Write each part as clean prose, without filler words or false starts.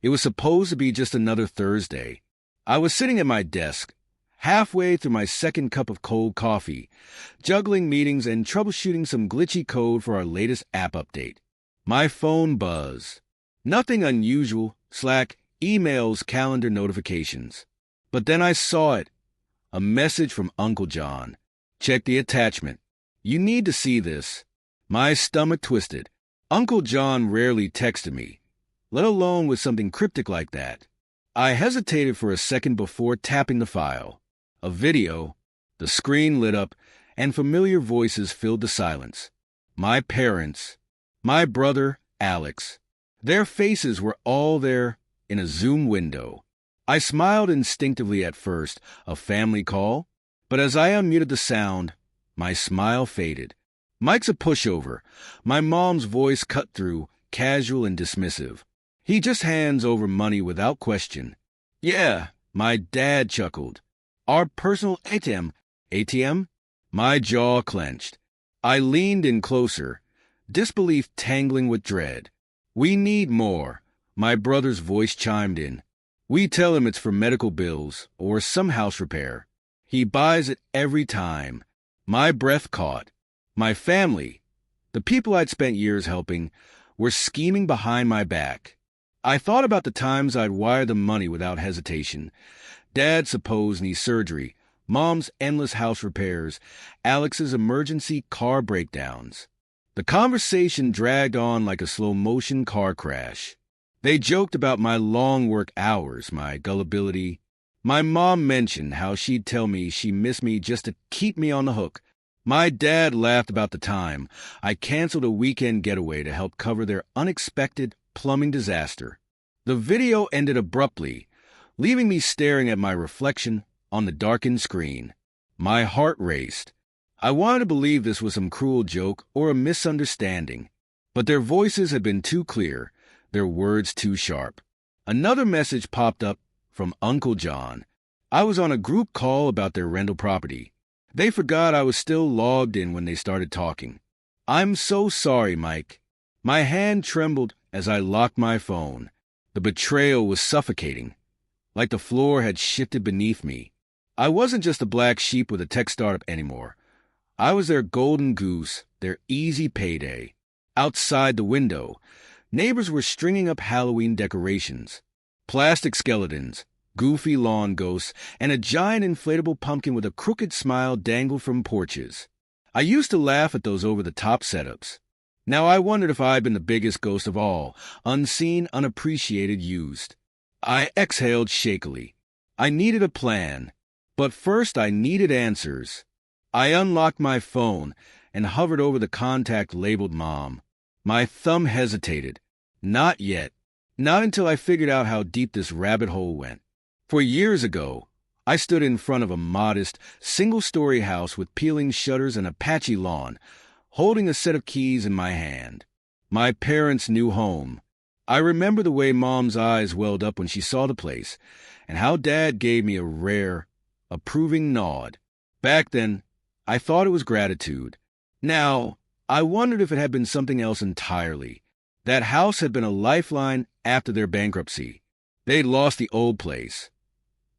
It was supposed to be just another Thursday. I was sitting at my desk, halfway through my second cup of cold coffee, juggling meetings and troubleshooting some glitchy code for our latest app update. My phone buzzed. Nothing unusual, Slack, emails, calendar notifications. But then I saw it. A message from Uncle John. Check the attachment. You need to see this. My stomach twisted. Uncle John rarely texted me, let alone with something cryptic like that. I hesitated for a second before tapping the file. A video, the screen lit up, and familiar voices filled the silence. My parents, my brother, Alex. Their faces were all there in a Zoom window. I smiled instinctively at first, a family call, but as I unmuted the sound, my smile faded. Mike's a pushover. My mom's voice cut through, casual and dismissive. He just hands over money without question. Yeah, my dad chuckled. Our personal ATM? My jaw clenched. I leaned in closer, disbelief tangling with dread. We need more, my brother's voice chimed in. We tell him it's for medical bills or some house repair. He buys it every time. My breath caught. My family, the people I'd spent years helping, were scheming behind my back. I thought about the times I'd wired them money without hesitation. Dad's supposed knee surgery, Mom's endless house repairs, Alex's emergency car breakdowns. The conversation dragged on like a slow-motion car crash. They joked about my long work hours, my gullibility. My mom mentioned how she'd tell me she missed me just to keep me on the hook. My dad laughed about the time I canceled a weekend getaway to help cover their unexpected plumbing disaster. The video ended abruptly, leaving me staring at my reflection on the darkened screen. My heart raced. I wanted to believe this was some cruel joke or a misunderstanding, but their voices had been too clear, their words too sharp. Another message popped up from Uncle John. I was on a group call about their rental property. They forgot I was still logged in when they started talking. I'm so sorry, Mike. My hand trembled as I locked my phone. The betrayal was suffocating, like the floor had shifted beneath me. I wasn't just a black sheep with a tech startup anymore. I was their golden goose, their easy payday. Outside the window, neighbors were stringing up Halloween decorations. Plastic skeletons, goofy lawn ghosts, and a giant inflatable pumpkin with a crooked smile dangled from porches. I used to laugh at those over-the-top setups. Now I wondered if I'd been the biggest ghost of all, unseen, unappreciated, used. I exhaled shakily. I needed a plan, but first I needed answers. I unlocked my phone and hovered over the contact labeled Mom. My thumb hesitated. Not yet. Not until I figured out how deep this rabbit hole went. For years ago, I stood in front of a modest, single-story house with peeling shutters and a patchy lawn, holding a set of keys in my hand. My parents' new home. I remember the way Mom's eyes welled up when she saw the place, and how Dad gave me a rare, approving nod. Back then, I thought it was gratitude. Now, I wondered if it had been something else entirely. That house had been a lifeline after their bankruptcy. They'd lost the old place.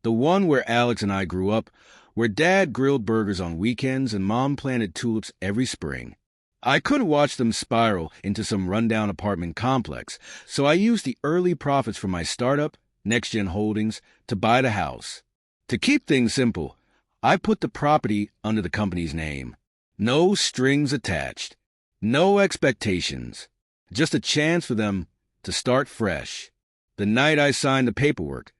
The one where Alex and I grew up, where Dad grilled burgers on weekends and Mom planted tulips every spring. I couldn't watch them spiral into some rundown apartment complex, so I used the early profits from my startup, NextGen Holdings, to buy the house. To keep things simple, I put the property under the company's name. No strings attached. No expectations. Just a chance for them to start fresh. The night I signed the paperwork,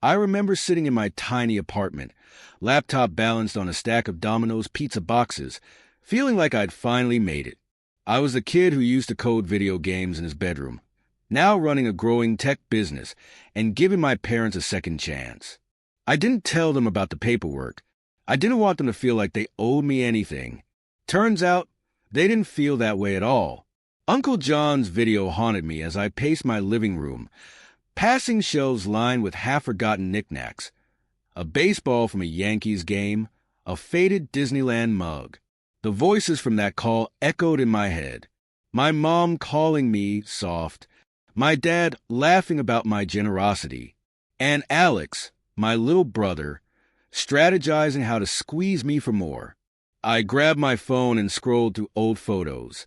I remember sitting in my tiny apartment, laptop balanced on a stack of Domino's pizza boxes, feeling like I'd finally made it. I was the kid who used to code video games in his bedroom, now running a growing tech business and giving my parents a second chance. I didn't tell them about the paperwork. I didn't want them to feel like they owed me anything. Turns out, they didn't feel that way at all. Uncle John's video haunted me as I paced my living room, passing shelves lined with half-forgotten knickknacks, a baseball from a Yankees game, a faded Disneyland mug. The voices from that call echoed in my head. My mom calling me soft, My dad laughing about my generosity, and Alex, my little brother, strategizing how to squeeze me for more. I grabbed my phone and scrolled through old photos.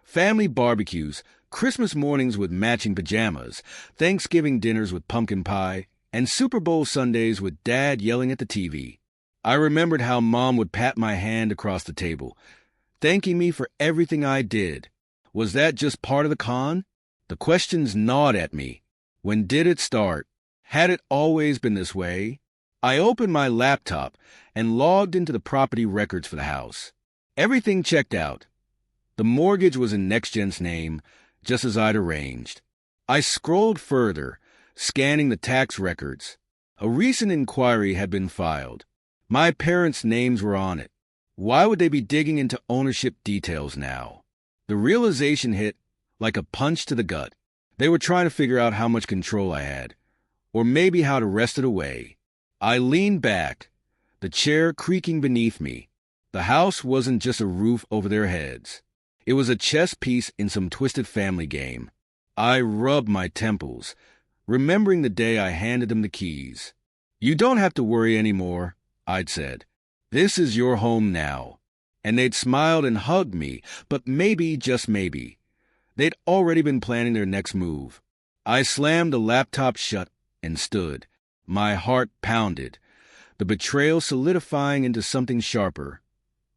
Family barbecues, Christmas mornings with matching pajamas, Thanksgiving dinners with pumpkin pie, and Super Bowl Sundays with Dad yelling at the TV. I remembered how Mom would pat my hand across the table, thanking me for everything I did. Was that just part of the con? The questions gnawed at me. When did it start? Had it always been this way? I opened my laptop and logged into the property records for the house. Everything checked out. The mortgage was in NextGen's name, just as I'd arranged. I scrolled further, scanning the tax records. A recent inquiry had been filed. My parents' names were on it. Why would they be digging into ownership details now? The realization hit like a punch to the gut. They were trying to figure out how much control I had, or maybe how to wrest it away. I leaned back, the chair creaking beneath me. The house wasn't just a roof over their heads. It was a chess piece in some twisted family game. I rubbed my temples, remembering the day I handed them the keys. "You don't have to worry anymore," I'd said. "This is your home now." And they'd smiled and hugged me, but maybe, just maybe, they'd already been planning their next move. I slammed the laptop shut and stood. My heart pounded, the betrayal solidifying into something sharper.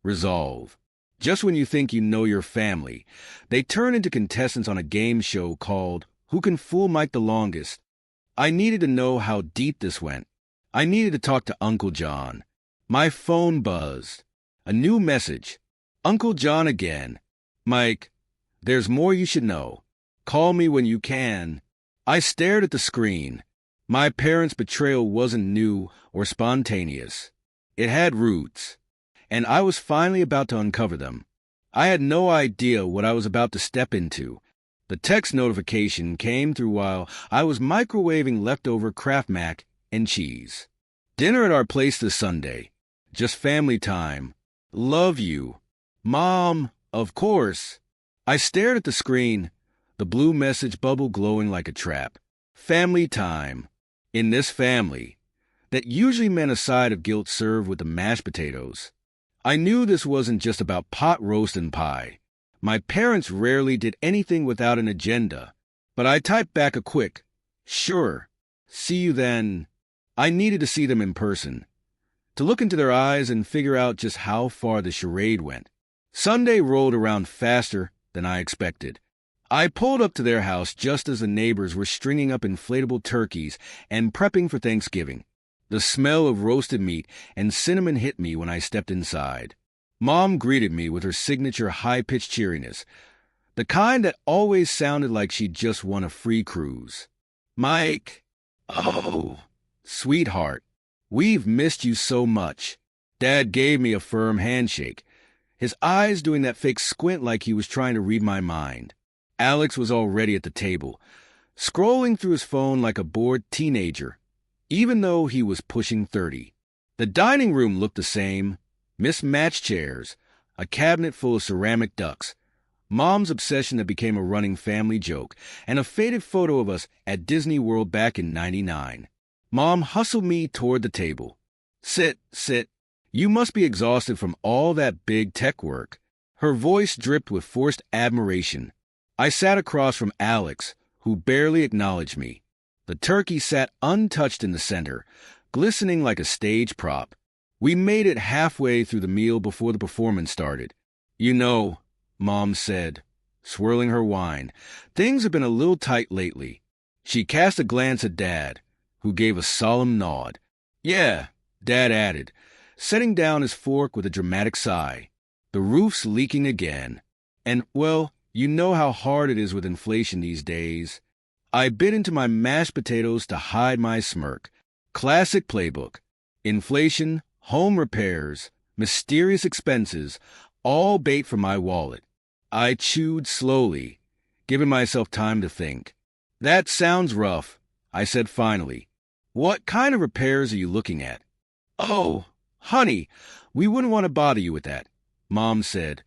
Resolve. Just when you think you know your family, they turn into contestants on a game show called Who Can Fool Mike the Longest? I needed to know how deep this went. I needed to talk to Uncle John. My phone buzzed. A new message. "Uncle John again. Mike, there's more you should know. Call me when you can." I stared at the screen. My parents' betrayal wasn't new or spontaneous. It had roots, and I was finally about to uncover them. I had no idea what I was about to step into. The text notification came through while I was microwaving leftover Kraft Mac and cheese. "Dinner at our place this Sunday. Just family time. Love you. Mom, of course." I stared at the screen, the blue message bubble glowing like a trap. Family time. In this family, that usually meant a side of guilt served with the mashed potatoes. I knew this wasn't just about pot roast and pie. My parents rarely did anything without an agenda, but I typed back a quick, "Sure. See you then." I needed to see them in person, to look into their eyes and figure out just how far the charade went. Sunday rolled around faster than I expected. I pulled up to their house just as the neighbors were stringing up inflatable turkeys and prepping for Thanksgiving. The smell of roasted meat and cinnamon hit me when I stepped inside. Mom greeted me with her signature high-pitched cheeriness, the kind that always sounded like she'd just won a free cruise. "Mike, oh, sweetheart, we've missed you so much." Dad gave me a firm handshake, his eyes doing that fake squint like he was trying to read my mind. Alex was already at the table, scrolling through his phone like a bored teenager, even though he was pushing 30. The dining room looked the same, mismatched chairs, a cabinet full of ceramic ducks, Mom's obsession that became a running family joke, and a faded photo of us at Disney World back in '99. Mom hustled me toward the table. "Sit, sit. You must be exhausted from all that big tech work." Her voice dripped with forced admiration. I sat across from Alex, who barely acknowledged me. The turkey sat untouched in the center, glistening like a stage prop. We made it halfway through the meal before the performance started. "You know," Mom said, swirling her wine, "things have been a little tight lately." She cast a glance at Dad, who gave a solemn nod. "Yeah," Dad added, setting down his fork with a dramatic sigh. "The roof's leaking again. And, well, you know how hard it is with inflation these days." I bit into my mashed potatoes to hide my smirk. Classic playbook. Inflation, home repairs, mysterious expenses, all bait for my wallet. I chewed slowly, giving myself time to think. "That sounds rough," I said finally. "What kind of repairs are you looking at?" "Oh, honey, we wouldn't want to bother you with that," Mom said,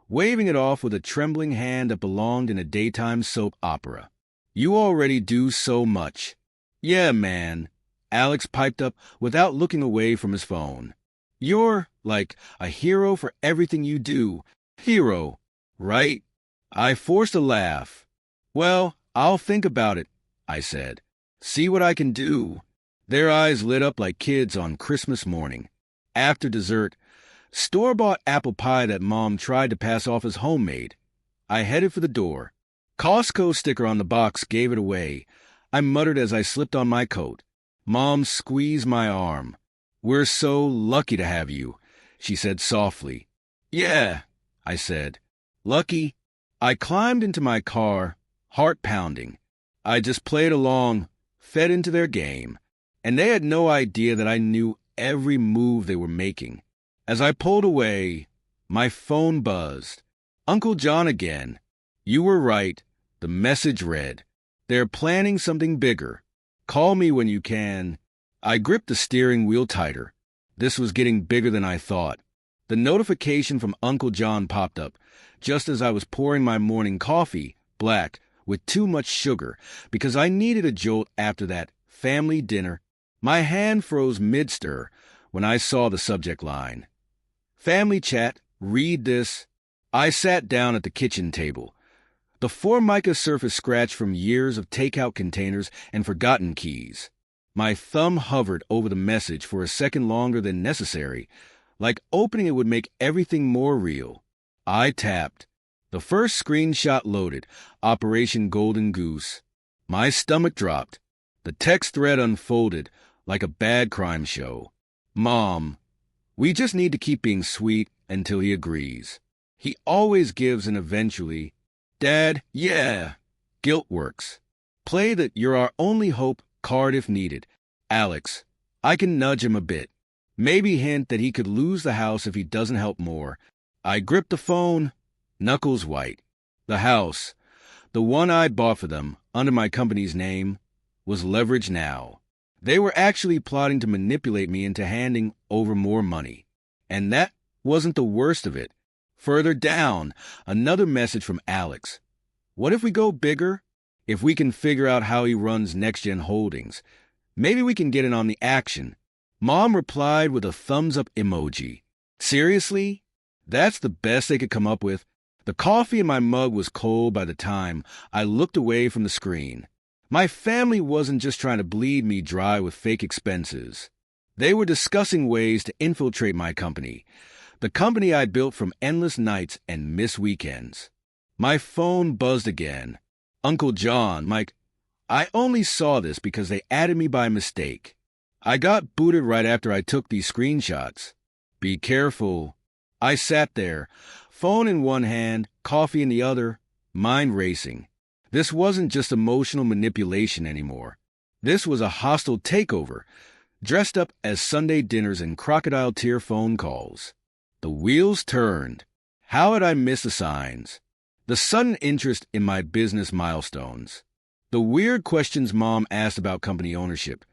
waving it off with a trembling hand that belonged in a daytime soap opera. You already do so much. Yeah, man, Alex piped up without looking away from his phone. You're like a hero for everything you do. Hero, right? I forced a laugh. Well, I'll think about it, I said. See what I can do. Their eyes lit up like kids on Christmas morning. After dessert, store-bought apple pie that Mom tried to pass off as homemade. I headed for the door. Costco sticker on the box gave it away. I muttered as I slipped on my coat. Mom squeezed my arm. We're so lucky to have you, she said softly. Yeah, I said. Lucky? I climbed into my car, heart pounding. I just played along, fed into their game, and they had no idea that I knew every move they were making. As I pulled away, my phone buzzed. Uncle John again. You were right. The message read, they're planning something bigger. Call me when you can. I gripped the steering wheel tighter. This was getting bigger than I thought. The notification from Uncle John popped up just as I was pouring my morning coffee, black, with too much sugar, because I needed a jolt after that family dinner. My hand froze mid-stir when I saw the subject line. Family chat, read this. I sat down at the kitchen table. The Formica surface scratched from years of takeout containers and forgotten keys. My thumb hovered over the message for a second longer than necessary, like opening it would make everything more real. I tapped. The first screenshot loaded, Operation Golden Goose. My stomach dropped. The text thread unfolded like a bad crime show. Mom, we just need to keep being sweet until he agrees. He always gives and eventually, Dad, yeah, guilt works. Play the "you're our only hope" card if needed. Alex, I can nudge him a bit. Maybe hint that he could lose the house if he doesn't help more. I gripped the phone, knuckles white. The house, the one I bought for them under my company's name, was leveraged now. They were actually plotting to manipulate me into handing over more money. And that wasn't the worst of it. Further down, another message from Alex. What if we go bigger? If we can figure out how he runs NextGen Holdings, maybe we can get in on the action. Mom replied with a thumbs-up emoji. Seriously? That's the best they could come up with? The coffee in my mug was cold by the time I looked away from the screen. My family wasn't just trying to bleed me dry with fake expenses. They were discussing ways to infiltrate my company, the company I built from endless nights and missed weekends. My phone buzzed again. Uncle John, Mike, I only saw this because they added me by mistake. I got booted right after I took these screenshots. Be careful. I sat there, phone in one hand, coffee in the other, mind racing. This wasn't just emotional manipulation anymore. This was a hostile takeover, dressed up as Sunday dinners and crocodile tear phone calls. The wheels turned. How had I missed the signs? The sudden interest in my business milestones. The weird questions Mom asked about company ownership,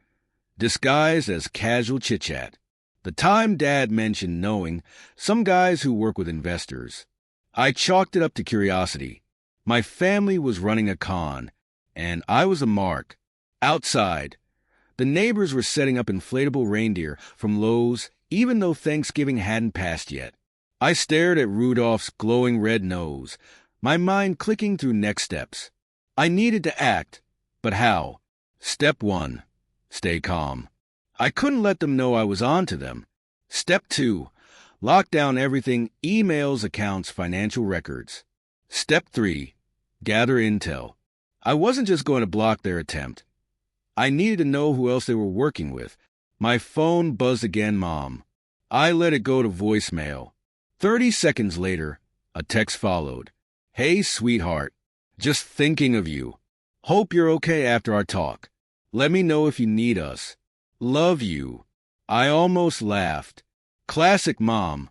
disguised as casual chit-chat. The time Dad mentioned knowing some guys who work with investors. I chalked it up to curiosity. My family was running a con, and I was a mark. Outside, the neighbors were setting up inflatable reindeer from Lowe's, even though Thanksgiving hadn't passed yet. I stared at Rudolph's glowing red nose, my mind clicking through next steps. I needed to act, but how? Step 1, stay calm. I couldn't let them know I was on to them. Step 2, lock down everything, emails, accounts, financial records. Step 3, gather intel. I wasn't just going to block their attempt. I needed to know who else they were working with. My phone buzzed again, Mom. I let it go to voicemail. 30 seconds later, a text followed. Hey, sweetheart. Just thinking of you. Hope you're okay after our talk. Let me know if you need us. Love you. I almost laughed. Classic Mom,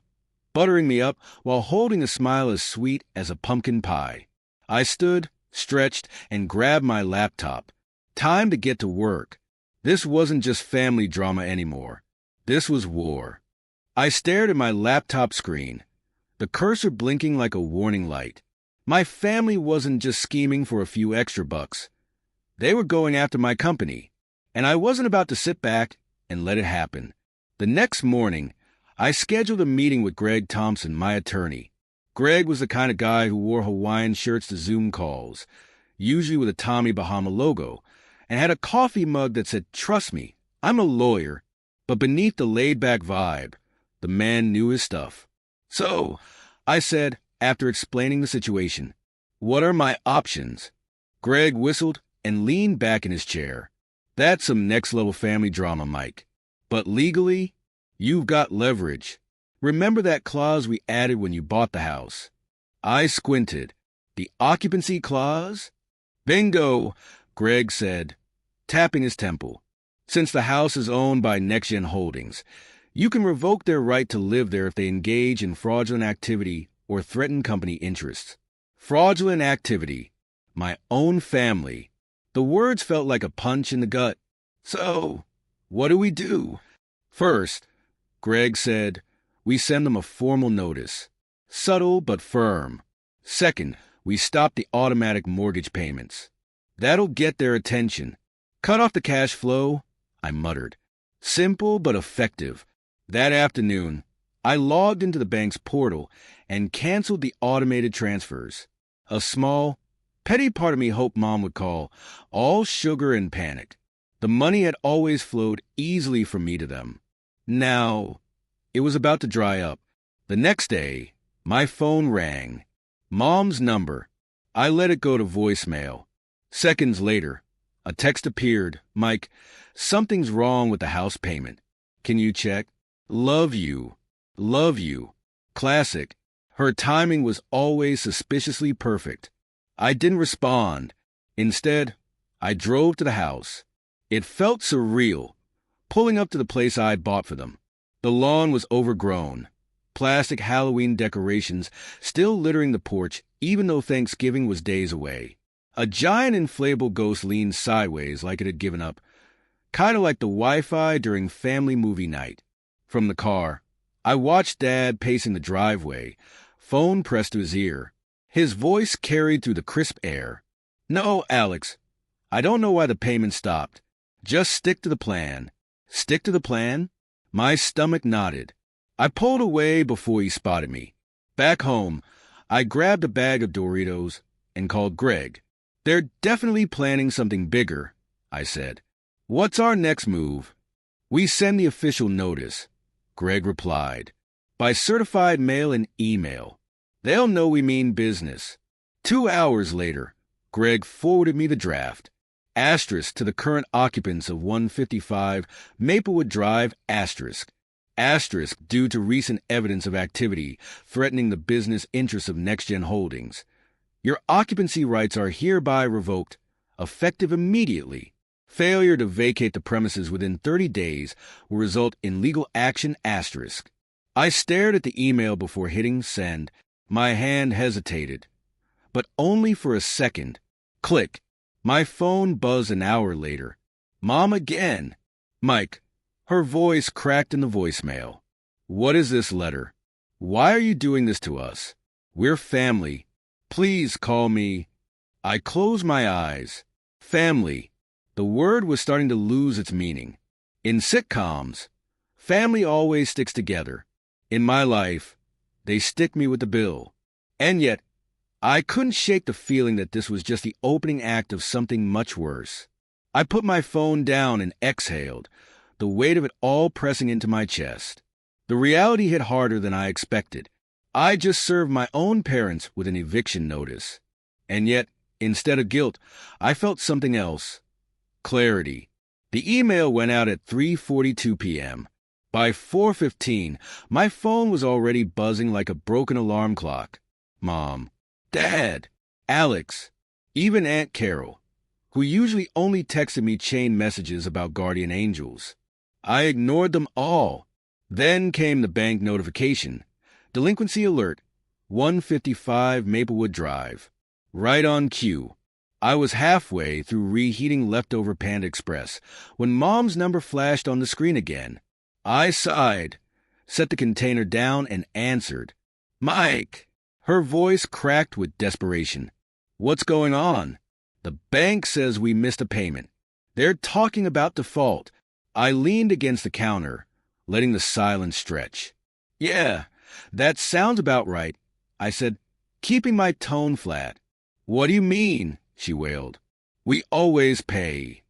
buttering me up while holding a smile as sweet as a pumpkin pie. I stood, stretched, and grabbed my laptop. Time to get to work. This wasn't just family drama anymore. This was war. I stared at my laptop screen, the cursor blinking like a warning light. My family wasn't just scheming for a few extra bucks. They were going after my company, and I wasn't about to sit back and let it happen. The next morning, I scheduled a meeting with Greg Thompson, my attorney. Greg was the kind of guy who wore Hawaiian shirts to Zoom calls, usually with a Tommy Bahama logo, and had a coffee mug that said, "Trust me, I'm a lawyer." But beneath the laid-back vibe, the man knew his stuff. "So," I said, after explaining the situation, "what are my options?" Greg whistled and leaned back in his chair. "That's some next-level family drama, Mike. But legally, you've got leverage. Remember that clause we added when you bought the house?" I squinted. "The occupancy clause?" "Bingo," Greg said, tapping his temple. "Since the house is owned by NextGen Holdings, you can revoke their right to live there if they engage in fraudulent activity or threaten company interests." Fraudulent activity. My own family. The words felt like a punch in the gut. "So, what do we do?" "First," Greg said, "we send them a formal notice. Subtle but firm. Second, we stop the automatic mortgage payments. That'll get their attention. Cut off the cash flow," I muttered. Simple but effective. That afternoon, I logged into the bank's portal and canceled the automated transfers. A small, petty part of me hoped Mom would call, all sugar and panic. The money had always flowed easily from me to them. Now, it was about to dry up. The next day, my phone rang. Mom's number. I let it go to voicemail. Seconds later, a text appeared. "Mike, something's wrong with the house payment. Can you check? Love you. Love you." Classic. Her timing was always suspiciously perfect. I didn't respond. Instead, I drove to the house. It felt surreal, pulling up to the place I'd bought for them. The lawn was overgrown, plastic Halloween decorations still littering the porch even though Thanksgiving was days away. A giant inflatable ghost leaned sideways like it had given up, kind of like the Wi-Fi during family movie night. From the car, I watched Dad pacing the driveway, phone pressed to his ear. His voice carried through the crisp air. "No, Alex, I don't know why the payment stopped. Just stick to the plan." "Stick to the plan?" My stomach nodded. I pulled away before he spotted me. Back home, I grabbed a bag of Doritos and called Greg. "They're definitely planning something bigger," I said. "What's our next move?" "We send the official notice," Greg replied, "by certified mail and email. They'll know we mean business." 2 hours later, Greg forwarded me the draft. Asterisk to the current occupants of 155 Maplewood Drive, asterisk. Asterisk due to recent evidence of activity threatening the business interests of NextGen Holdings. Your occupancy rights are hereby revoked, effective immediately. Failure to vacate the premises within 30 days will result in legal action, asterisk. I stared at the email before hitting send. My hand hesitated, but only for a second. Click. My phone buzzed an hour later. Mom again. "Mike." Her voice cracked in the voicemail. "What is this letter? Why are you doing this to us? We're family. Please call me." I closed my eyes. Family. The word was starting to lose its meaning. In sitcoms, family always sticks together. In my life, they stick me with the bill. And yet, I couldn't shake the feeling that this was just the opening act of something much worse. I put my phone down and exhaled, the weight of it all pressing into my chest. The reality hit harder than I expected. I just served my own parents with an eviction notice. And yet, instead of guilt, I felt something else. Clarity. The email went out at 3:42 p.m. By 4:15, my phone was already buzzing like a broken alarm clock. Mom, Dad, Alex, even Aunt Carol, who usually only texted me chain messages about guardian angels. I ignored them all. Then came the bank notification. Delinquency alert, 155 Maplewood Drive. Right on cue. I was halfway through reheating leftover Panda Express when Mom's number flashed on the screen again. I sighed, set the container down, and answered. "Mike!" Her voice cracked with desperation. "What's going on?" The bank says we missed a payment. They're talking about default. I leaned against the counter, letting the silence stretch. Yeah, that sounds about right, I said, keeping my tone flat. What do you mean? She wailed. We always pay.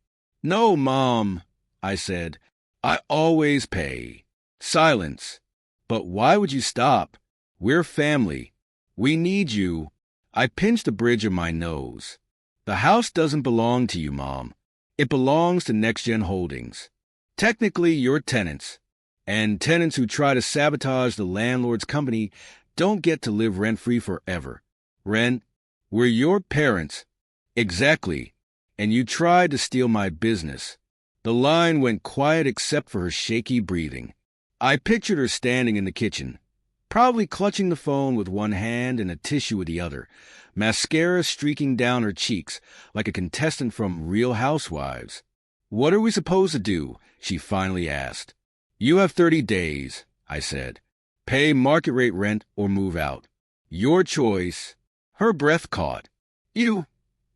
No, Mom, I said. I always pay. Silence. But why would you stop? We're family. We need you. I pinched the bridge of my nose. The house doesn't belong to you, Mom. It belongs to NextGen Holdings. Technically, you're tenants. And tenants who try to sabotage the landlord's company don't get to live rent-free forever. Rent, we're your parents. Exactly. And you tried to steal my business. The line went quiet except for her shaky breathing. I pictured her standing in the kitchen, probably clutching the phone with one hand and a tissue with the other, mascara streaking down her cheeks like a contestant from Real Housewives. What are we supposed to do? She finally asked. You have 30 days, I said. Pay market rate rent or move out. Your choice. Her breath caught. You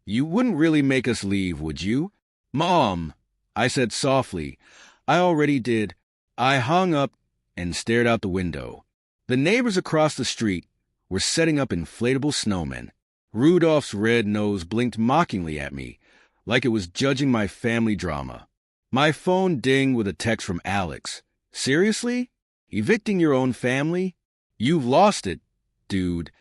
wouldn't really make us leave, would you? Mom, I said softly. I already did. I hung up and stared out the window. The neighbors across the street were setting up inflatable snowmen. Rudolph's red nose blinked mockingly at me, like it was judging my family drama. My phone dinged with a text from Alex. Seriously? Evicting your own family? You've lost it, dude.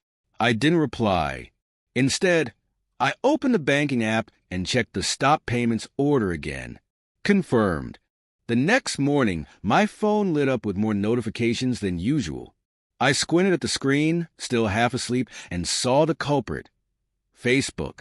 I didn't reply. Instead, I opened the banking app and checked the stop payments order again. Confirmed. The next morning, my phone lit up with more notifications than usual. I squinted at the screen, still half asleep, and saw the culprit. Facebook.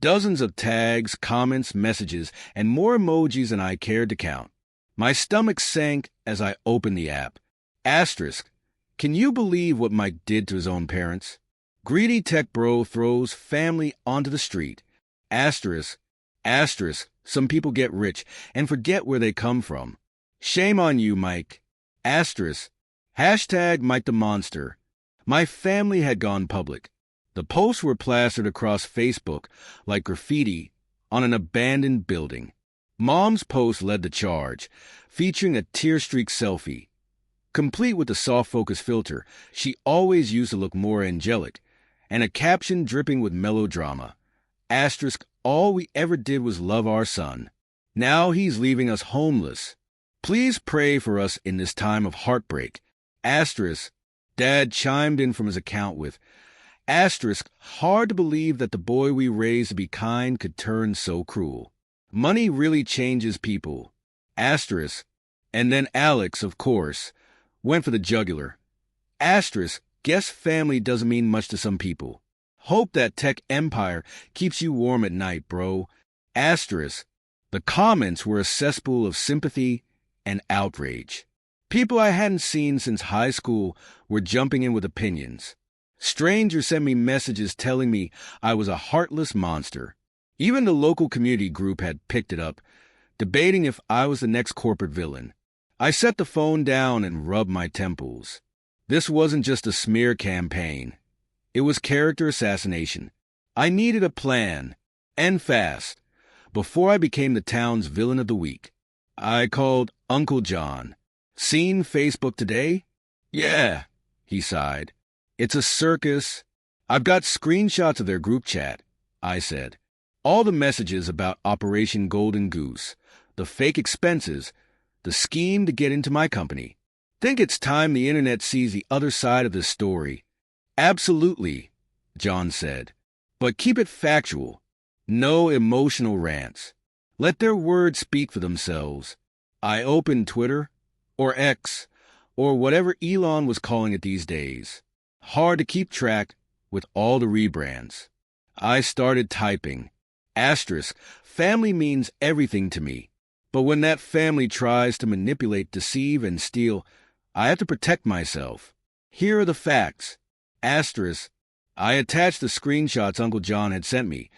Dozens of tags, comments, messages, and more emojis than I cared to count. My stomach sank as I opened the app. Asterisk. Can you believe what Mike did to his own parents? Greedy tech bro throws family onto the street. Asterisk. Asterisk. Some people get rich and forget where they come from. Shame on you, Mike. Asterisk. Hashtag Mike the Monster. My family had gone public. The posts were plastered across Facebook like graffiti on an abandoned building. Mom's post led the charge, featuring a tear-streaked selfie. Complete with the soft focus filter she always used to look more angelic, and a caption dripping with melodrama. Asterisk, all we ever did was love our son. Now he's leaving us homeless. Please pray for us in this time of heartbreak. Asterisk, Dad chimed in from his account with, asterisk, hard to believe that the boy we raised to be kind could turn so cruel. Money really changes people. Asterisk, and then Alex, of course, went for the jugular. Asterisk, guess family doesn't mean much to some people. Hope that tech empire keeps you warm at night, bro. Asterisk. The comments were a cesspool of sympathy and outrage. People I hadn't seen since high school were jumping in with opinions. Strangers sent me messages telling me I was a heartless monster. Even the local community group had picked it up, debating if I was the next corporate villain. I set the phone down and rubbed my temples. This wasn't just a smear campaign. It was character assassination. I needed a plan, and fast, before I became the town's villain of the week. I called Uncle John. Seen Facebook today? Yeah, he sighed. It's a circus. I've got screenshots of their group chat, I said. All the messages about Operation Golden Goose, the fake expenses, the scheme to get into my company. Think it's time the internet sees the other side of this story. Absolutely, John said. But keep it factual. No emotional rants. Let their words speak for themselves. I opened Twitter, or X, or whatever Elon was calling it these days. Hard to keep track with all the rebrands. I started typing. Asterisk, family means everything to me. But when that family tries to manipulate, deceive, and steal, I have to protect myself. Here are the facts. Asterisk, I attached the screenshots Uncle John had sent me.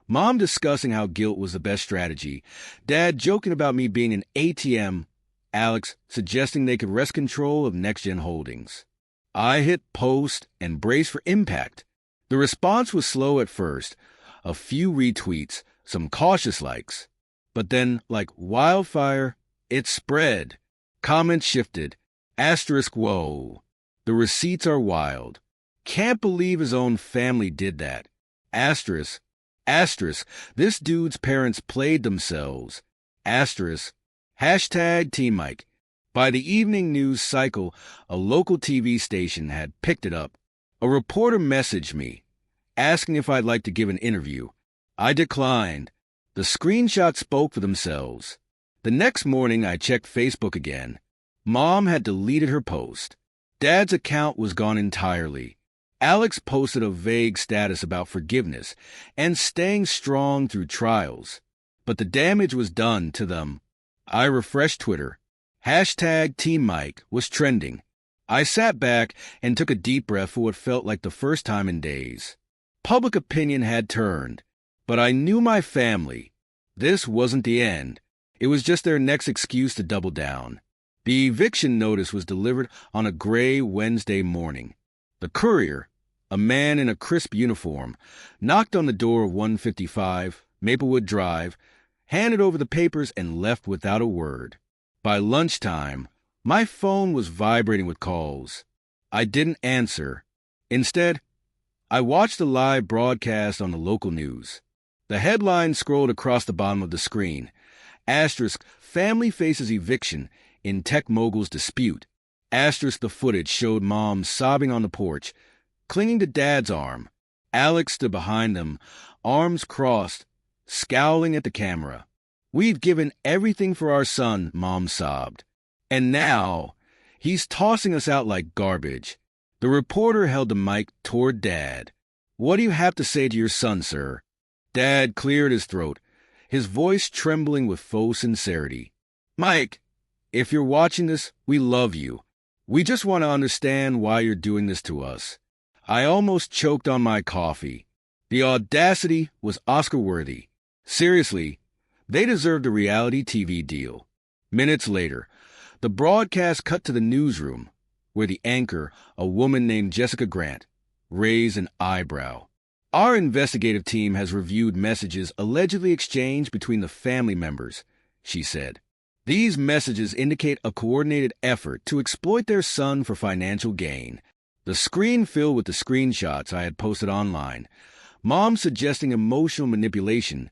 Mom discussing how guilt was the best strategy. Dad joking about me being an ATM. Alex suggesting they could wrest control of NextGen Holdings. I hit post and braced for impact. The response was slow at first. A few retweets, some cautious likes. But then, like wildfire, it spread. Comments shifted. Asterisk, whoa. The receipts are wild. Can't believe his own family did that. Asterisk, this dude's parents played themselves. Asterisk, hashtag Team Mike. By the evening news cycle, a local TV station had picked it up. A reporter messaged me, asking if I'd like to give an interview. I declined. The screenshots spoke for themselves. The next morning, I checked Facebook again. Mom had deleted her post. Dad's account was gone entirely. Alex posted a vague status about forgiveness and staying strong through trials. But the damage was done to them. I refreshed Twitter. Hashtag Team Mike was trending. I sat back and took a deep breath for what felt like the first time in days. Public opinion had turned, but I knew my family. This wasn't the end. It was just their next excuse to double down. The eviction notice was delivered on a gray Wednesday morning. The courier, a man in a crisp uniform, knocked on the door of 155 Maplewood Drive, handed over the papers, and left without a word. By lunchtime, my phone was vibrating with calls. I didn't answer. Instead, I watched the live broadcast on the local news. The headline scrolled across the bottom of the screen. Asterisk, family faces eviction in tech mogul's dispute. Asterisk, the footage showed Mom sobbing on the porch, clinging to Dad's arm. Alex stood behind them, arms crossed, scowling at the camera. We've given everything for our son, Mom sobbed. And now, he's tossing us out like garbage. The reporter held the mic toward Dad. What do you have to say to your son, sir? Dad cleared his throat, his voice trembling with faux sincerity. Mike, if you're watching this, we love you. We just want to understand why you're doing this to us. I almost choked on my coffee. The audacity was Oscar-worthy. Seriously, they deserved a reality TV deal. Minutes later, the broadcast cut to the newsroom, where the anchor, a woman named Jessica Grant, raised an eyebrow. Our investigative team has reviewed messages allegedly exchanged between the family members, she said. These messages indicate a coordinated effort to exploit their son for financial gain. The screen filled with the screenshots I had posted online. Mom suggesting emotional manipulation,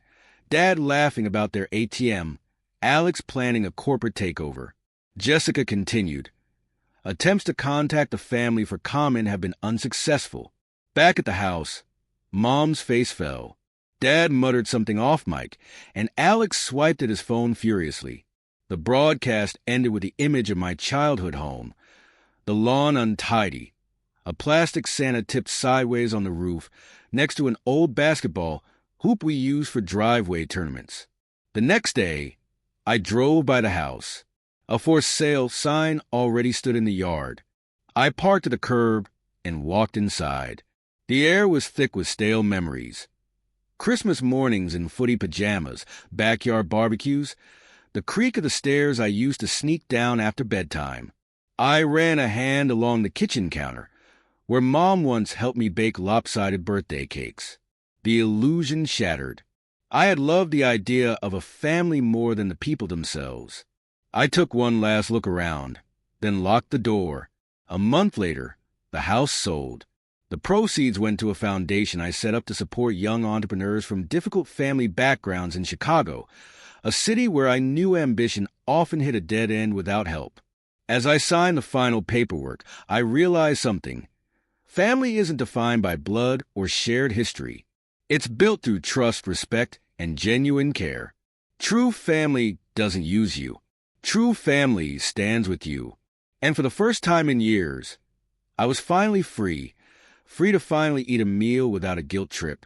Dad laughing about their ATM, Alex planning a corporate takeover. Jessica continued. Attempts to contact the family for comment have been unsuccessful. Back at the house, Mom's face fell. Dad muttered something off mic, and Alex swiped at his phone furiously. The broadcast ended with the image of my childhood home. The lawn untidy. A plastic Santa tipped sideways on the roof next to an old basketball hoop we used for driveway tournaments. The next day, I drove by the house. A for sale sign already stood in the yard. I parked at the curb and walked inside. The air was thick with stale memories. Christmas mornings in footy pajamas, backyard barbecues, the creak of the stairs I used to sneak down after bedtime. I ran a hand along the kitchen counter, where Mom once helped me bake lopsided birthday cakes. The illusion shattered. I had loved the idea of a family more than the people themselves. I took one last look around, then locked the door. A month later, the house sold. The proceeds went to a foundation I set up to support young entrepreneurs from difficult family backgrounds in Chicago, a city where I knew ambition often hit a dead end without help. As I signed the final paperwork, I realized something. Family isn't defined by blood or shared history. It's built through trust, respect, and genuine care. True family doesn't use you. True family stands with you. And for the first time in years, I was finally free to finally eat a meal without a guilt trip.